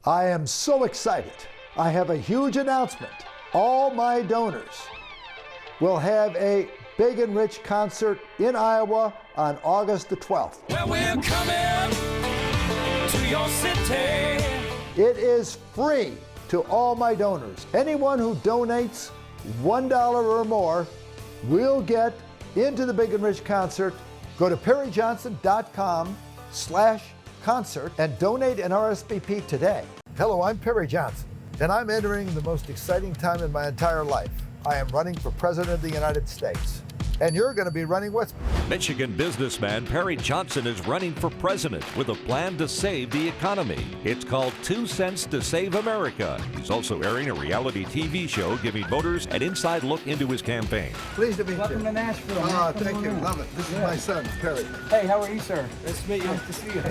I am so excited. I have a huge announcement. All my donors will have a Big and Rich concert in Iowa on August the 12th. Well, we're coming to your city. It is free to all my donors. Anyone who donates $1 or more will get into the Big and Rich concert. Go to perryjohnson.com/concert and donate an RSVP today. Hello, I'm Perry Johnson, and I'm entering the most exciting time in my entire life. I am running for President of the United States, and you're going to be running with me. Michigan businessman Perry Johnson is running for president with a plan to save the economy. It's called 2 Cents to Save America. He's also airing a reality TV show giving voters an inside look into his campaign. Pleased to meet you. Welcome to Nashville. Thank you. Love it. This is my son, Perry. Hey, how are you, sir? Nice to meet you. Nice to see you.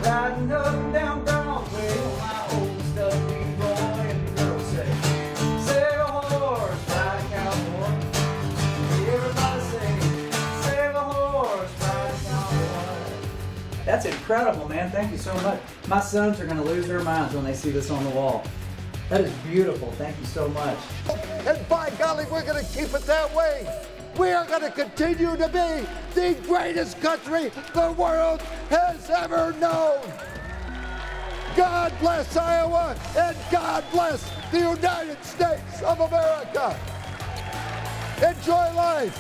Riding up and down Broadway, my old stuffy boy, and the girls say, save a horse, ride a cowboy. Everybody sing, save a horse, ride a cowboy. That's incredible, man. Thank you so much. My sons are going to lose their minds when they see this on the wall. That is beautiful. Thank you so much. And by golly, we're going to keep it that way. We are going to continue to be the greatest country the world has ever known. God bless Iowa, and God bless the United States of America. Enjoy life.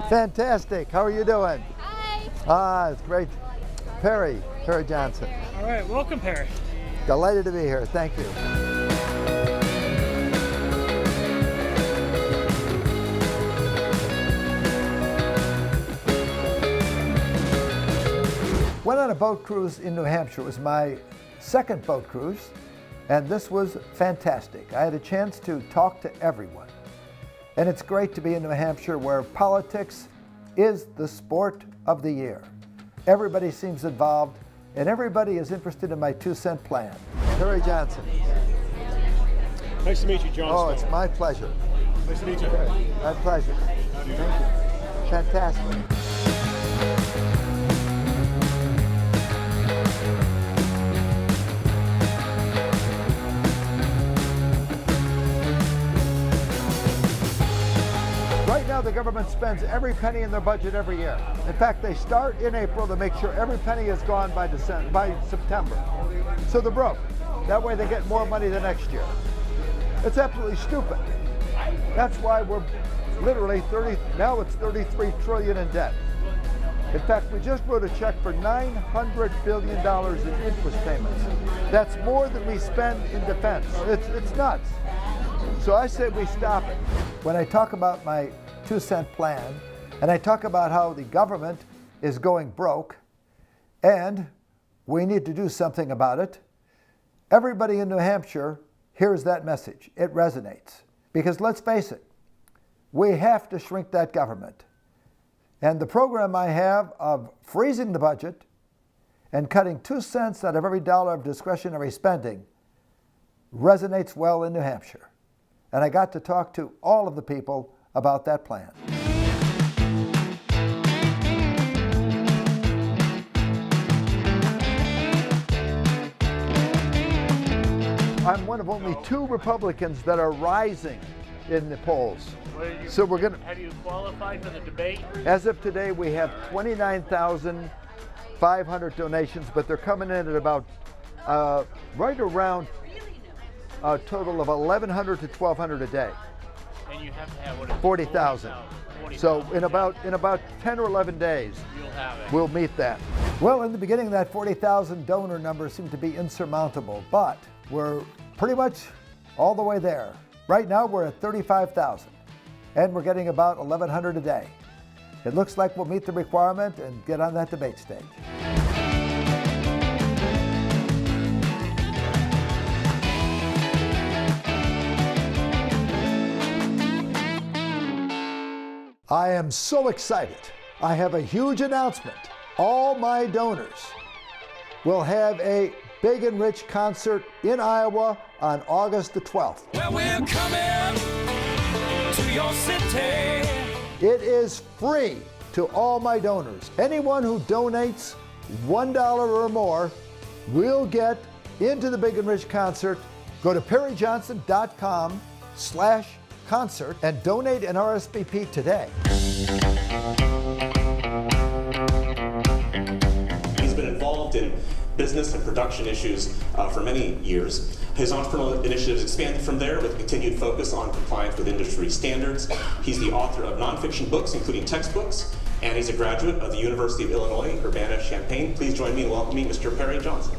Fantastic. How are you doing? Hi. It's great. Perry Johnson. All right, welcome, Perry. Delighted to be here. Thank you. Went on a boat cruise in New Hampshire. It was my second boat cruise, and this was fantastic. I had a chance to talk to everyone. And it's great to be in New Hampshire where politics is the sport of the year. Everybody seems involved, and everybody is interested in my 2-cent plan. Perry Johnson. Nice to meet you, John. Oh, it's my pleasure. Nice to meet you. My pleasure. Thank you. Fantastic. Right now, the government spends every penny in their budget every year. In fact, they start in April to make sure every penny is gone by September. So they're broke. That way they get more money the next year. It's absolutely stupid. That's why we're literally now it's $33 trillion in debt. In fact, we just wrote a check for $900 billion in interest payments. That's more than we spend in defense. It's nuts. So I say we stop it. When I talk about my 2-cent plan, and I talk about how the government is going broke, and we need to do something about it, everybody in New Hampshire hears that message. It resonates. Because let's face it, we have to shrink that government. And the program I have of freezing the budget and cutting 2 cents out of every dollar of discretionary spending resonates well in New Hampshire. And I got to talk to all of the people about that plan. I'm one of only 2 Republicans that are rising in the polls. So we're going to. Have you qualified for the debate? As of today, we have 29,500 donations, but they're coming in at about right around a total of 1,100 to 1,200 a day. And you have to have what? 40,000. So in about 10 or 11 days, you'll have it. We'll meet that. Well, in the beginning, that 40,000 donor number seemed to be insurmountable, but we're pretty much all the way there. Right now, we're at 35,000, and we're getting about 1,100 a day. It looks like we'll meet the requirement and get on that debate stage. I am so excited. I have a huge announcement. All my donors will have a Big and Rich concert in Iowa on August the 12th. Well, we're coming to your city. It is free to all my donors. Anyone who donates $1 or more will get into the Big and Rich concert. Go to perryjohnson.com/concert and donate an RSVP today. He's been involved in business and production issues for many years. His entrepreneurial initiatives expanded from there with continued focus on compliance with industry standards. He's the author of nonfiction books, including textbooks, and he's a graduate of the University of Illinois, Urbana-Champaign. Please join me in welcoming Mr. Perry Johnson.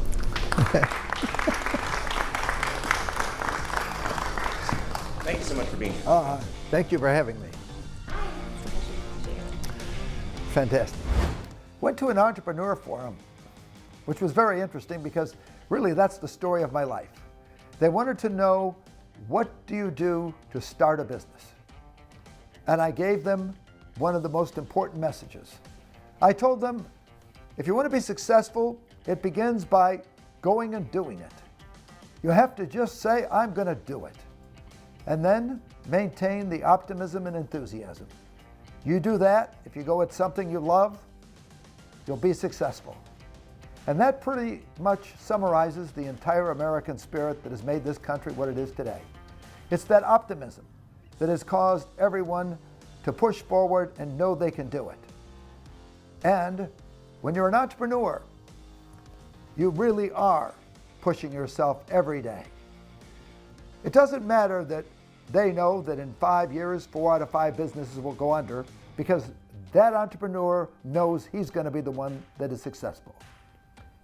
Thank you so much for being here. Thank you for having me. Fantastic. Went to an entrepreneur forum, which was very interesting because really that's the story of my life. They wanted to know, what do you do to start a business? And I gave them one of the most important messages. I told them, if you want to be successful, it begins by going and doing it. You have to just say, I'm going to do it. And then maintain the optimism and enthusiasm. You do that, if you go at something you love, you'll be successful. And that pretty much summarizes the entire American spirit that has made this country what it is today. It's that optimism that has caused everyone to push forward and know they can do it. And when you're an entrepreneur, you really are pushing yourself every day. It doesn't matter that they know that in 5 years, 4 out of 5 businesses will go under, because that entrepreneur knows he's going to be the one that is successful.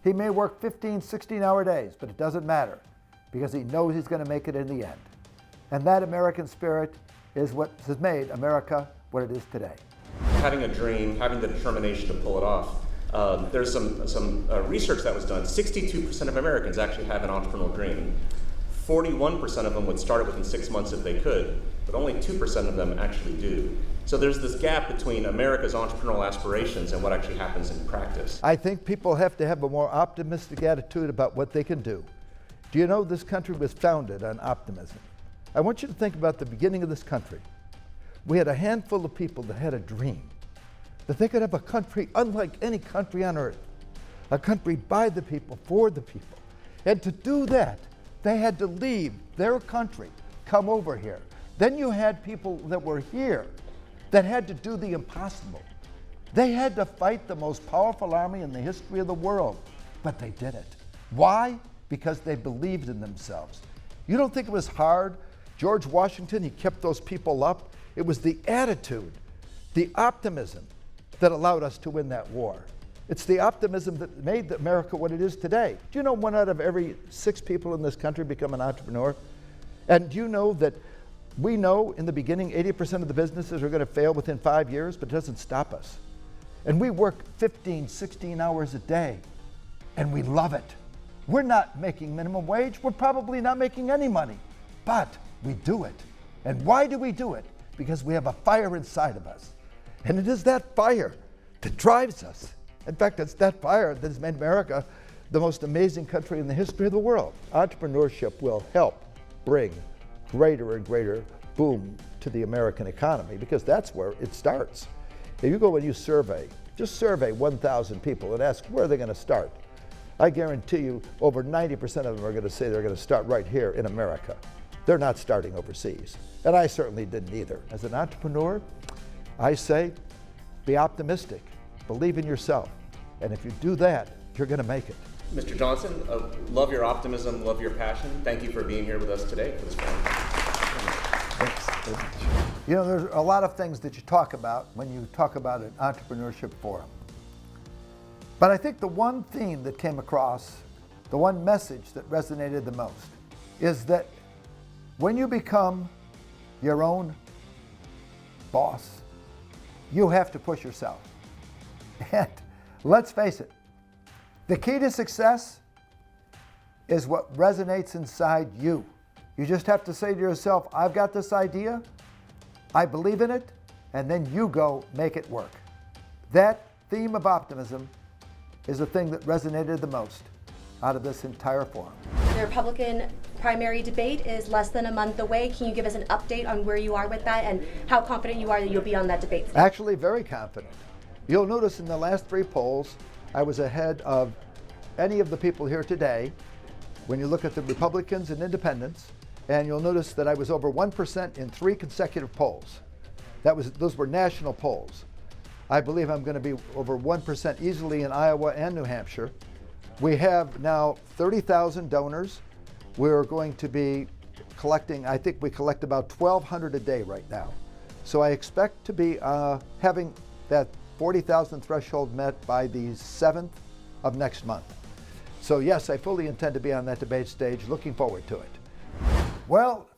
He may work 15, 16-hour days, but it doesn't matter because he knows he's going to make it in the end. And that American spirit is what has made America what it is today. Having a dream, having the determination to pull it off. There's some research that was done. 62% of Americans actually have an entrepreneurial dream. 41% of them would start it within 6 months if they could, but only 2% of them actually do. So there's this gap between America's entrepreneurial aspirations and what actually happens in practice. I think people have to have a more optimistic attitude about what they can do. Do you know this country was founded on optimism? I want you to think about the beginning of this country. We had a handful of people that had a dream, that they could have a country unlike any country on earth, a country by the people, for the people. And to do that, they had to leave their country, come over here. Then you had people that were here that had to do the impossible. They had to fight the most powerful army in the history of the world, but they did it. Why? Because they believed in themselves. You don't think it was hard? George Washington, he kept those people up. It was the attitude, the optimism that allowed us to win that war. It's the optimism that made America what it is today. Do you know 1 out of every 6 people in this country become an entrepreneur? And do you know that we know in the beginning 80% of the businesses are going to fail within 5 years, but it doesn't stop us. And we work 15, 16 hours a day, and we love it. We're not making minimum wage. We're probably not making any money, but we do it. And why do we do it? Because we have a fire inside of us. And it is that fire that drives us. In fact, it's that fire that has made America the most amazing country in the history of the world. Entrepreneurship will help bring greater and greater boom to the American economy, because that's where it starts. If you go and you survey, just survey 1,000 people and ask where they're going to start. I guarantee you over 90% of them are going to say they're going to start right here in America. They're not starting overseas. And I certainly didn't either. As an entrepreneur, I say, be optimistic, believe in yourself. And if you do that, you're going to make it. Mr. Johnson, love your optimism, love your passion. Thank you for being here with us today for this morning. Thanks. You know, there's a lot of things that you talk about when you talk about an entrepreneurship forum. But I think the one theme that came across, the one message that resonated the most, is that when you become your own boss, you have to push yourself. And let's face it, the key to success is what resonates inside you. You just have to say to yourself, I've got this idea, I believe in it, and then you go make it work. That theme of optimism is the thing that resonated the most out of this entire forum. The Republican primary debate is less than a month away. Can you give us an update on where you are with that and how confident you are that you'll be on that debate stage? Actually, very confident. You'll notice in the last 3 polls, I was ahead of any of the people here today when you look at the Republicans and independents, and you'll notice that I was over 1% in 3 consecutive polls. Those were national polls. I believe I'm going to be over 1% easily in Iowa and New Hampshire. We have now 30,000 donors. We're going to be collecting, I think we collect about 1,200 a day right now. So I expect to be having that 40,000 threshold met by the 7th of next month. So yes, I fully intend to be on that debate stage, looking forward to it. Well,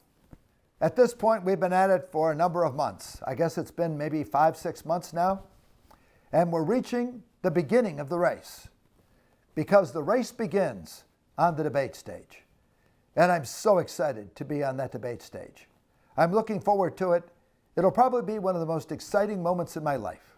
at this point, we've been at it for a number of months. I guess it's been maybe 5-6 months now. And we're reaching the beginning of the race, because the race begins on the debate stage. And I'm so excited to be on that debate stage. I'm looking forward to it. It'll probably be one of the most exciting moments in my life.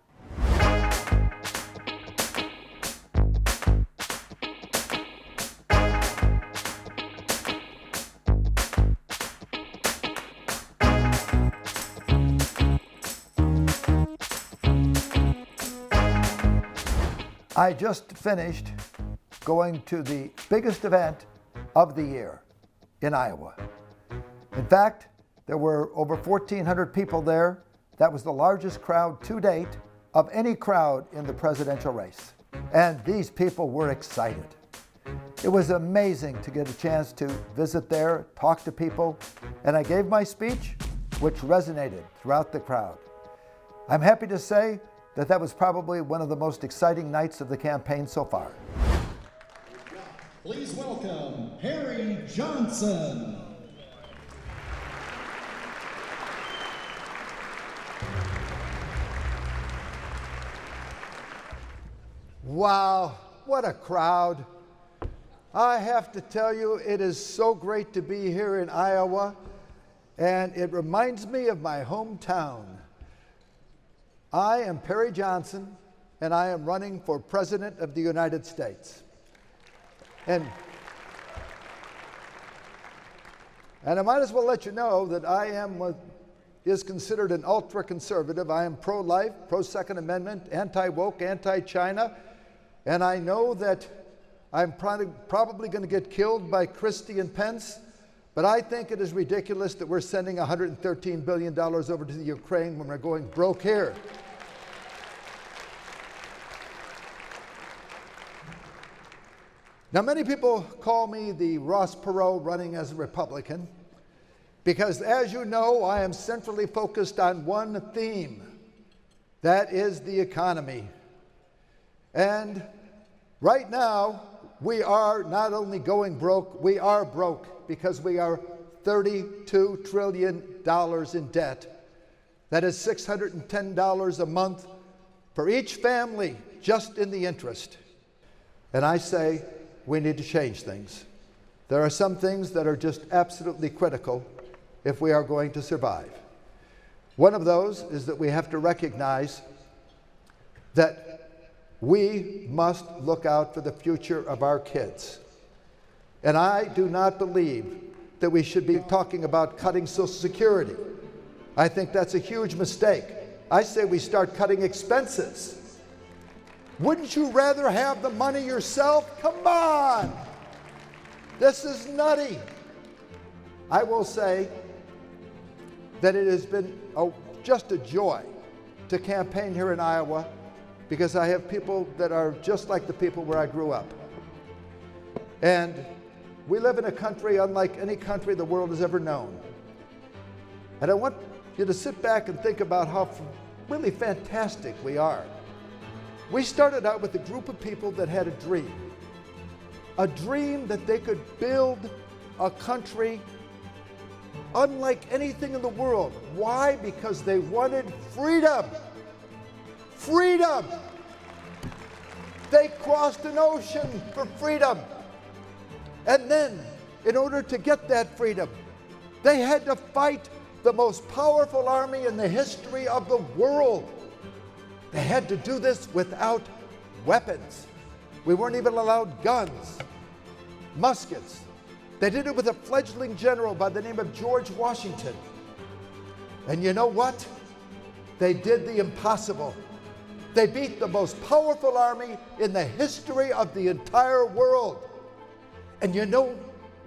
I just finished going to the biggest event of the year in Iowa. In fact, there were over 1,400 people there. That was the largest crowd to date of any crowd in the presidential race. And these people were excited. It was amazing to get a chance to visit there, talk to people, and I gave my speech, which resonated throughout the crowd. I'm happy to say that that was probably one of the most exciting nights of the campaign so far. Please welcome Harry Johnson. Wow, what a crowd. I have to tell you, it is so great to be here in Iowa, and it reminds me of my hometown. I am Perry Johnson, and I am running for President of the United States. And I might as well let you know that I am what is considered an ultra-conservative. I am pro-life, pro-Second Amendment, anti-woke, anti-China, and I know that I'm probably going to get killed by Christie and Pence, but I think it is ridiculous that we're sending $113 billion over to the Ukraine when we're going broke here. Now, many people call me the Ross Perot running as a Republican because, as you know, I am centrally focused on one theme. That is the economy. And right now, we are not only going broke, we are broke because we are $32 trillion in debt. That is $610 a month for each family just in the interest. And I say, we need to change things. There are some things that are just absolutely critical if we are going to survive. One of those is that we have to recognize that we must look out for the future of our kids. And I do not believe that we should be talking about cutting Social Security. I think that's a huge mistake. I say we start cutting expenses. Wouldn't you rather have the money yourself? Come on! This is nutty. I will say that it has been just a joy to campaign here in Iowa because I have people that are just like the people where I grew up. And we live in a country unlike any country the world has ever known. And I want you to sit back and think about how really fantastic we are. We started out with a group of people that had a dream that they could build a country unlike anything in the world. Why? Because they wanted freedom. Freedom! They crossed an ocean for freedom. And then, in order to get that freedom, they had to fight the most powerful army in the history of the world. They had to do this without weapons. We weren't even allowed guns, muskets. They did it with a fledgling general by the name of George Washington. And you know what? They did the impossible. They beat the most powerful army in the history of the entire world. And you know,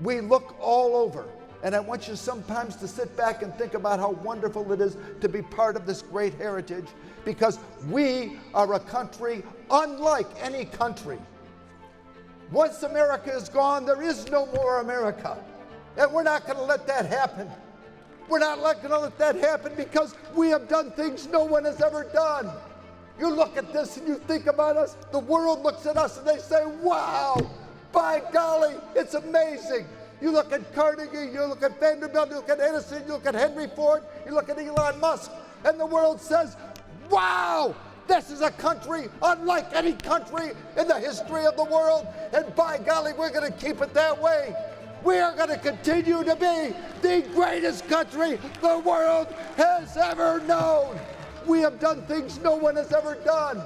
we look all over. And I want you sometimes to sit back and think about how wonderful it is to be part of this great heritage, because we are a country unlike any country. Once America is gone, there is no more America. And we're not going to let that happen. We're not going to let that happen because we have done things no one has ever done. You look at this and you think about us, the world looks at us and they say, wow, by golly, it's amazing. You look at Carnegie, you look at Vanderbilt, you look at Edison, you look at Henry Ford, you look at Elon Musk, and the world says, wow, this is a country unlike any country in the history of the world, and by golly, we're going to keep it that way. We are going to continue to be the greatest country the world has ever known. We have done things no one has ever done.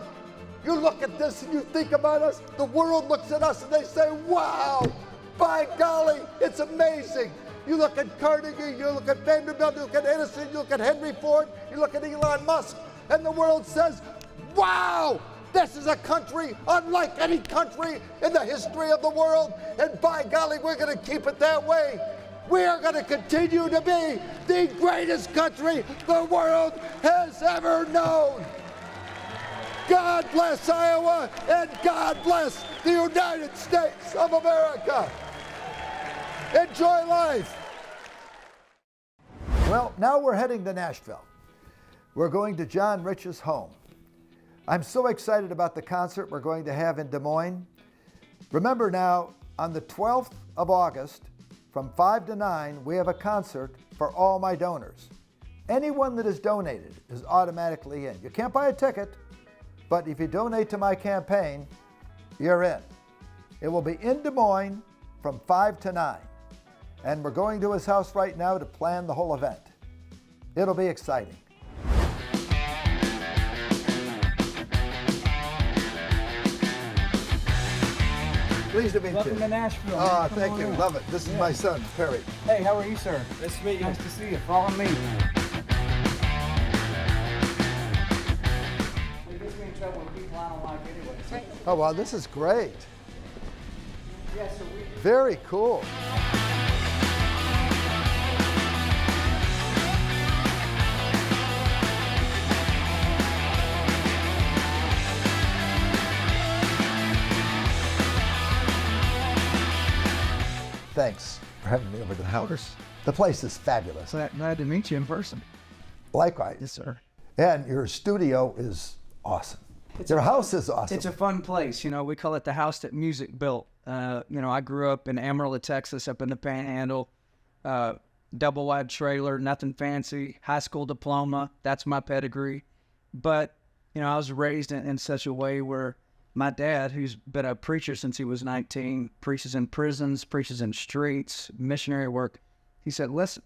You look at this and you think about us, the world looks at us and they say, wow, by golly, it's amazing. You look at Carnegie, you look at Vanderbilt, you look at Edison, you look at Henry Ford, you look at Elon Musk, and the world says, wow, this is a country unlike any country in the history of the world, and by golly, we're going to keep it that way. We are going to continue to be the greatest country the world has ever known. God bless Iowa, and God bless the United States of America. Enjoy life. Well, now we're heading to Nashville. We're going to John Rich's home. I'm so excited about the concert we're going to have in Des Moines. Remember now, on the 12th of August, from 5 to 9, we have a concert for all my donors. Anyone that is donated is automatically in. You can't buy a ticket, but if you donate to my campaign, you're in. It will be in Des Moines from 5 to 9. And we're going to his house right now to plan the whole event. It'll be exciting. Pleased to meet you. Welcome to Nashville. Oh, Come thank on you. in. Love it. This is my son, Perry. Hey, how are you, sir? Nice to meet you. Nice to see you. Follow me. It gets me in trouble with people I don't like anyway. Right. Oh, wow, this is great. Yeah, so Very cool. Thanks for having me over to the house. The place is fabulous. glad to meet you in person. Likewise. Yes, sir. And your studio is awesome. Your house is awesome. It's a fun place. You know, we call it the house that music built. You know, I grew up in Amarillo, Texas, up in the Panhandle. Double wide trailer, nothing fancy. High school diploma. That's my pedigree. But, you know, I was raised in such a way where my dad, who's been a preacher since he was 19, preaches in prisons, preaches in streets, missionary work. He said, listen,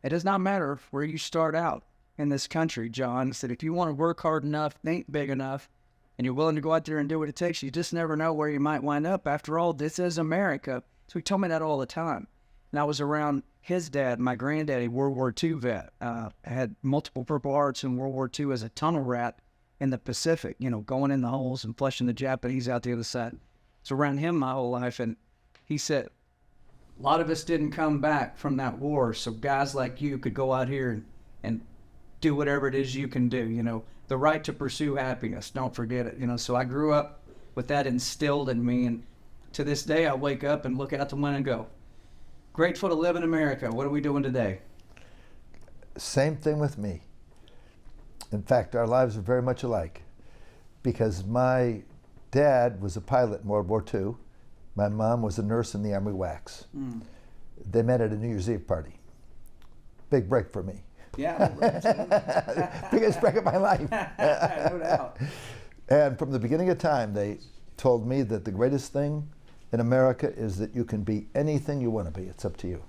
it does not matter where you start out in this country, John. He said, if you want to work hard enough, think big enough, and you're willing to go out there and do what it takes, you just never know where you might wind up. After all, this is America. So he told me that all the time. And I was around his dad, my granddaddy, World War II vet. Had multiple Purple Hearts in World War II as a tunnel rat in the Pacific, you know, going in the holes and flushing the Japanese out the other side. So around him my whole life, and he said, a lot of us didn't come back from that war, so guys like you could go out here and do whatever it is you can do, you know, the right to pursue happiness, don't forget it, you know. So I grew up with that instilled in me, and to this day I wake up and look out the window and go, grateful to live in America. What are we doing today? Same thing with me. In fact, our lives are very much alike, because my dad was a pilot in World War II. My mom was a nurse in the Army Wax. They met at a New Year's Eve party. Big break for me. Yeah, Biggest break of my life. no doubt. And from the beginning of time, they told me that the greatest thing in America is that you can be anything you want to be. It's up to you.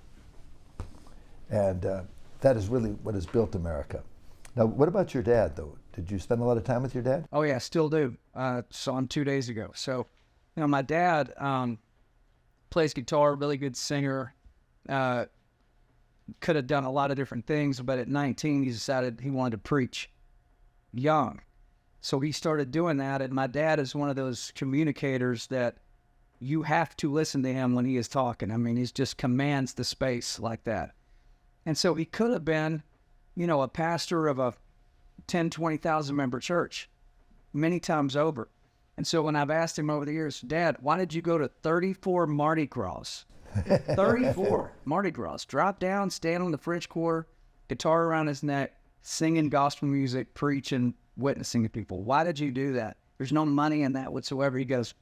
And that is really what has built America. Now, what about your dad, though? Did you spend a lot of time with your dad? Oh yeah, still do. Saw him 2 days ago. So, my dad plays guitar, really good singer. Could have done a lot of different things, but at 19, he decided he wanted to preach young. So he started doing that, and my dad is one of those communicators that you have to listen to him when he is talking. I mean, he just commands the space like that. And so he could have been, a pastor of a 10, 20,000 member church many times over. And so when I've asked him over the years, Dad, why did you go to 34 Mardi Gras? 34 Mardi Gras. Drop down, stand on the French Quarter, guitar around his neck, singing gospel music, preaching, witnessing to people. Why did you do that? There's no money in that whatsoever. He goes,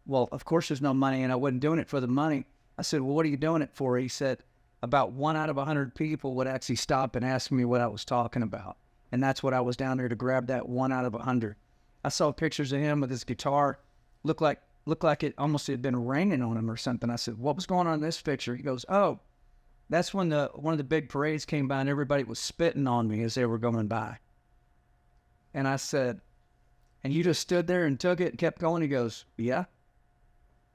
well, of course there's no money, and I wasn't doing it for the money. I said, well, what are you doing it for? He said, about 1 out of 100 people would actually stop and ask me what I was talking about. And that's what I was down there to grab, that 1 out of 100. I saw pictures of him with his guitar. Looked like it almost had been raining on him or something. I said, what was going on in this picture? He goes, oh, that's when one of the big parades came by and everybody was spitting on me as they were going by. And I said, and you just stood there and took it and kept going? He goes, yeah.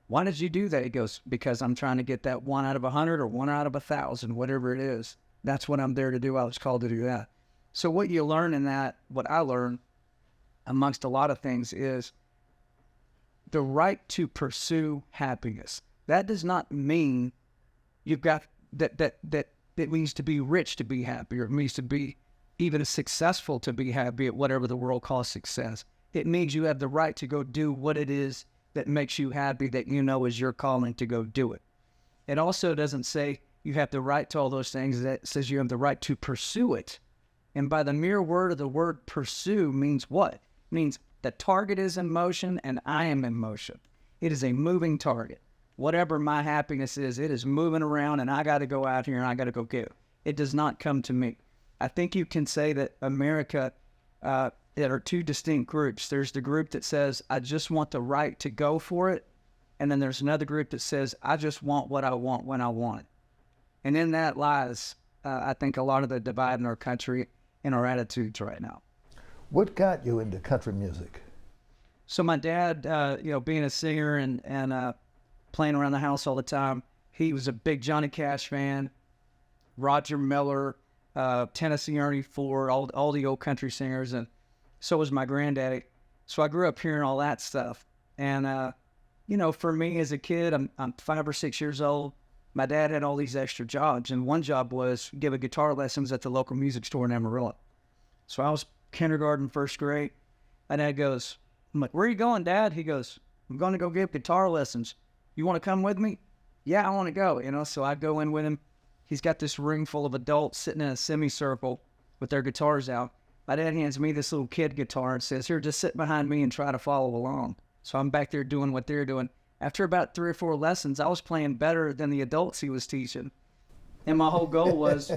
Why did you do that? He goes, because I'm trying to get that 1 out of 100 or 1 out of 1,000, whatever it is. That's what I'm there to do. I was called to do that. So what you learn in that, what I learned amongst a lot of things, is the right to pursue happiness. That does not mean you've got that it means to be rich to be happy, or it means to be even successful to be happy at whatever the world calls success. It means you have the right to go do what it is that makes you happy, that is your calling to go do it. It also doesn't say you have the right to all those things. That says you have the right to pursue it. And by the mere word of the word pursue means what? It means the target is in motion and I am in motion. It is a moving target. Whatever my happiness is, it is moving around, and I got to go out here and I got to go get it. It does not come to me. I think you can say that America, there are two distinct groups. There's the group that says, I just want the right to go for it. And then there's another group that says, I just want what I want when I want it. And in that lies, I think, a lot of the divide in our country and our attitudes right now. What got you into country music? So my dad, being a singer and playing around the house all the time, he was a big Johnny Cash fan, Roger Miller, Tennessee Ernie Ford, all the old country singers, and so was my granddaddy. So I grew up hearing all that stuff. And, for me as a kid, I'm 5 or 6 years old. My dad had all these extra jobs, and one job was giving guitar lessons at the local music store in Amarillo. So I was kindergarten, first grade. My dad goes, I'm like, where are you going, Dad? He goes, I'm going to go give guitar lessons. You want to come with me? Yeah, I want to go, So I go in with him. He's got this room full of adults sitting in a semicircle with their guitars out. My dad hands me this little kid guitar and says, here, just sit behind me and try to follow along. So I'm back there doing what they're doing. After about 3 or 4 lessons, I was playing better than the adults he was teaching. And my whole goal was,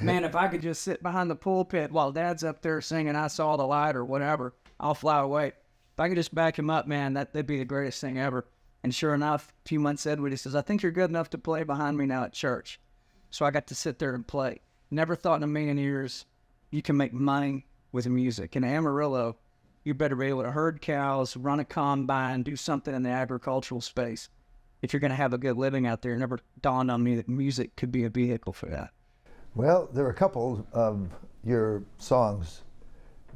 man, if I could just sit behind the pulpit while Dad's up there singing I Saw the Light or whatever, I'll fly away. If I could just back him up, man, that'd be the greatest thing ever. And sure enough, a few months Edward, he says, I think you're good enough to play behind me now at church. So I got to sit there and play. Never thought in a million years you can make money with music. In Amarillo, you better be able to herd cows, run a combine, do something in the agricultural space. If you're going to have a good living out there, it never dawned on me that music could be a vehicle for that. Well, there are a couple of your songs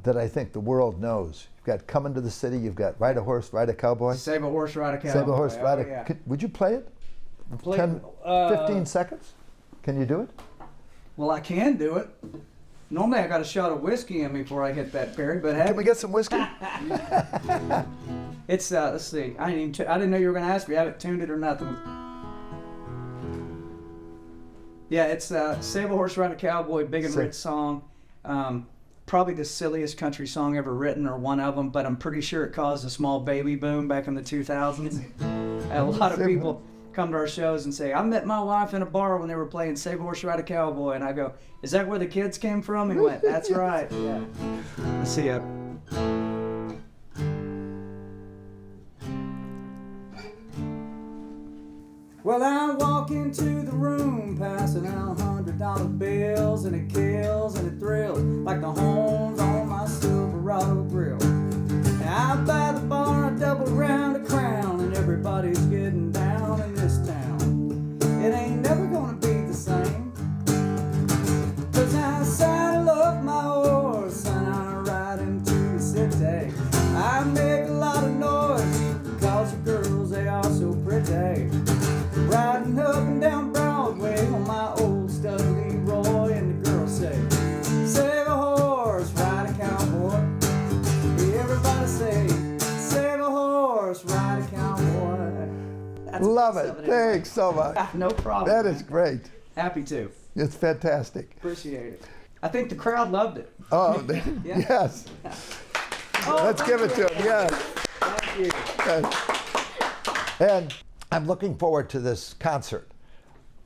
that I think the world knows. You've got Coming to the City, you've got Ride a Horse, Ride a Cowboy. Save a Horse, Ride a Cowboy. Save a Horse, Ride a... Yeah. Would you play it? 15 seconds? Can you do it? Well, I can do it. Normally I got a shot of whiskey in me before I hit that, Perry, but Can we get some whiskey? It's, let's see, I didn't know you were going to ask me. I haven't tuned it or nothing. Yeah, it's Save a Horse, Ride a Cowboy, big and rich song. Probably the silliest country song ever written, or one of them, but I'm pretty sure it caused a small baby boom back in the 2000s. A lot of people come to our shows and say, I met my wife in a bar when they were playing Save a Horse, Ride a Cowboy, and I go, is that where the kids came from? He went, that's right. Yeah. Let's see. Well, I walk into the room, passing out $100 bills, and it kills and it thrills like the horns on my Silverado grill. And out by the bar, I double round a crown, and everybody's getting down in this town. It ain't never gonna be the same, 'cause I saddle up my horse and I ride into the city. I make a lot of noise, cause the girls, they are so pretty. Riding up and down Broadway on my old stud Leroy, and the girls say, save a horse, ride a cowboy. Everybody say, save a horse, ride a cowboy. That's Love it. Thanks so much. No problem. That is great. Happy to. It's fantastic. Appreciate it. I think the crowd loved it. Oh, Yeah. yes. Let's give it to him. Yes. Thank you. Yes. And I'm looking forward to this concert,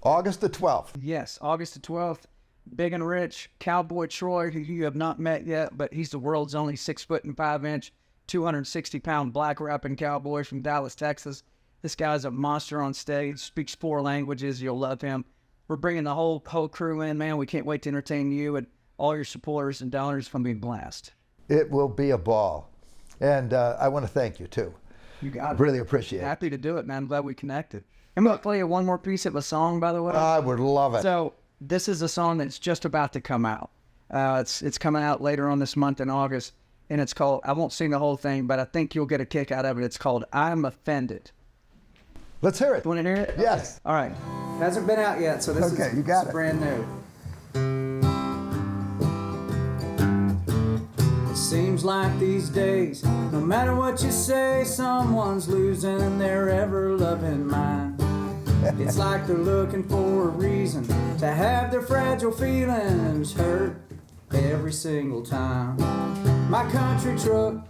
August the 12th. Yes, August the 12th. Big and Rich, Cowboy Troy, who you have not met yet, but he's the world's only 6'5", 260-pound black rapping cowboy from Dallas, Texas. This guy's a monster on stage, speaks 4 languages. You'll love him. We're bringing the whole crew in, man. We can't wait to entertain you and all your supporters and donors. It's going to be a blast. It will be a ball. And I want to thank you, too. You got it. Really appreciate it. Happy to do it, man. I'm glad we connected. I'm going to play you one more piece of a song, by the way. I would love it. So this is a song that's just about to come out. It's coming out later on this month in August, and it's called, I won't sing the whole thing, but I think you'll get a kick out of it. It's called I'm Offended. Let's hear it. You want to hear it? Yes. All right. Hasn't been out yet, so this Okay, is you got it. brand new. It seems like these days, no matter what you say, someone's losing their ever-loving mind. It's like they're looking for a reason to have their fragile feelings hurt every single time. My country truck,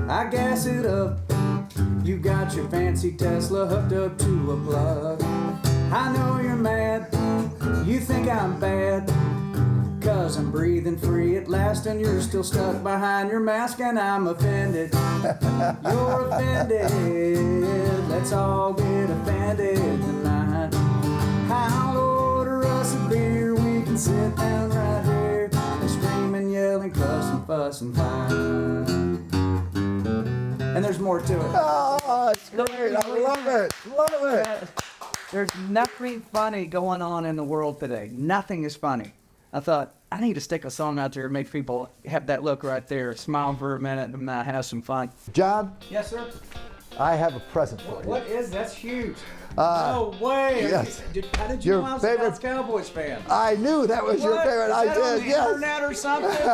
I gas it up. You got your fancy Tesla hooked up to a plug. I know you're mad, you think I'm bad, 'cause I'm breathing free at last and you're still stuck behind your mask, and I'm offended. You're offended, let's all get offended tonight. I'll order us a beer, we can sit down right here and scream and yell and cuss and fuss and fight. And there's more to it. Oh, it's great. I love it. Love it. There's nothing funny going on in the world today. Nothing is funny. I thought, I need to stick a song out there and make people have that look right there, smile for a minute, and have some fun. John, Yes, sir. I have a present for you. What is that's huge? No way. yes. How did Your you know I was a favorite- Dallas Cowboys fan? I knew that was your What? favorite. Is I that on did, the yes. internet or something?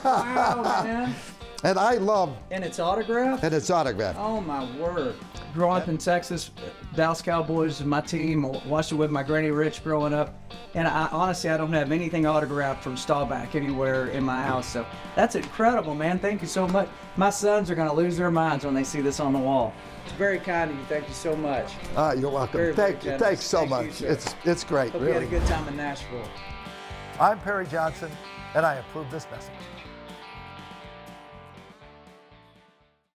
Wow, man. And I love, And it's autographed? and it's autographed. Oh, my word. Growing up in Texas, Dallas Cowboys is my team. Watched it with my granny Rich growing up. And honestly, I don't have anything autographed from Staubach anywhere in my house. So that's incredible, man. Thank you so much. My sons are going to lose their minds when they see this on the wall. It's very kind of you. Thank you so much. You're welcome. Very, very Thank you. generous. Thanks so Thank you, much. sir. It's great, Hope you had really. a good time in Nashville. I'm Perry Johnson, and I approve this message.